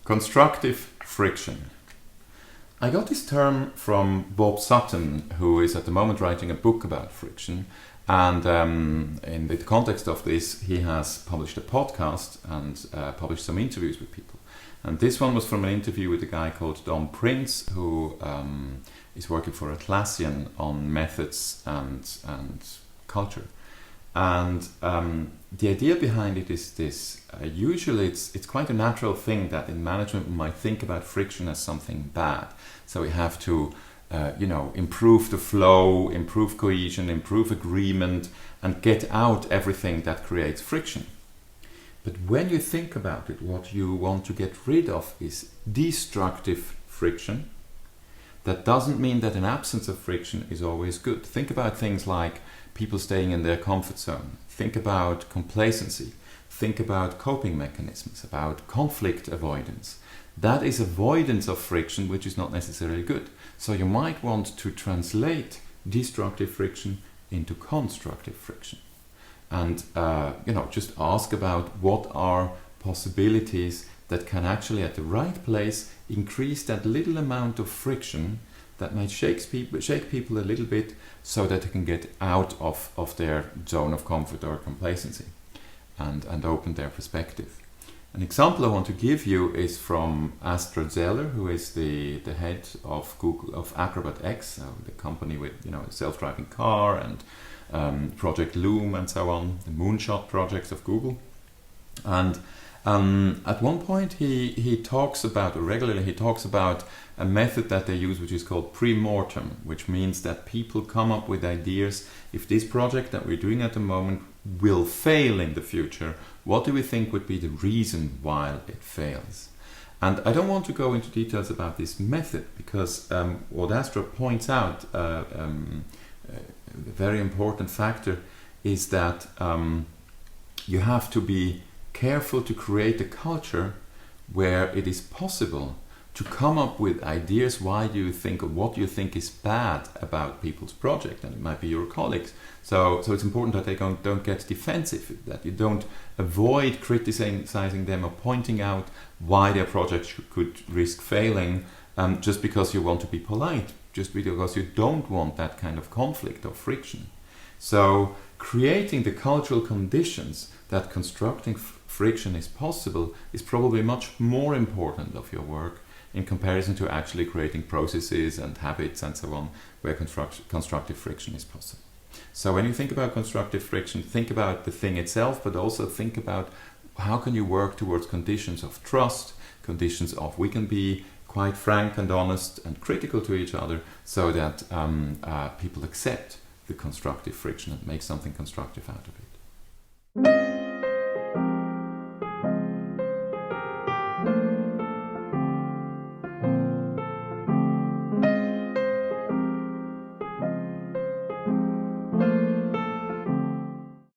Constructive friction. I got this term from Bob Sutton, who is at the moment writing a book about friction. And in the context of this, he has published a podcast and published some interviews with people. And this one was from an interview with a guy called Don Prince, who is working for Atlassian on methods and culture. And the idea behind it is this. Usually it's quite a natural thing that in management we might think about friction as something bad. So we have to improve the flow, improve cohesion, improve agreement, and get out everything that creates friction. But when you think about it, what you want to get rid of is destructive friction. That doesn't mean that an absence of friction is always good. Think about things like people staying in their comfort zone. Think about complacency. Think about coping mechanisms, about conflict avoidance. That is avoidance of friction, which is not necessarily good. So you might want to translate destructive friction into constructive friction. And just ask about what are possibilities that can actually at the right place increase that little amount of friction that might shake people a little bit so that they can get out of their zone of comfort or complacency and open their perspective. An example I want to give you is from Astra Zeller, who is the head of Google of Acrobat X, the company with a self-driving car and Project Loom and so on, the moonshot projects of Google. And at one point he talks about a method that they use which is called pre-mortem, which means that people come up with ideas. If this project that we're doing at the moment will fail in the future, what do we think would be the reason why it fails? And I don't want to go into details about this method because what Astra points out, a very important factor, is that you have to be careful to create a culture where it is possible to come up with ideas why do you think or what you think is bad about people's project, and it might be your colleagues. So it's important that they don't get defensive, that you don't avoid criticizing them or pointing out why their project could risk failing just because you want to be polite, just because you don't want that kind of conflict or friction. So creating the cultural conditions that constructing friction is possible is probably much more important of your work in comparison to actually creating processes and habits and so on where constructive friction is possible. So when you think about constructive friction, think about the thing itself, but also think about how can you work towards conditions of trust, conditions of we can be quite frank and honest and critical to each other so that people accept the constructive friction and make something constructive out of it.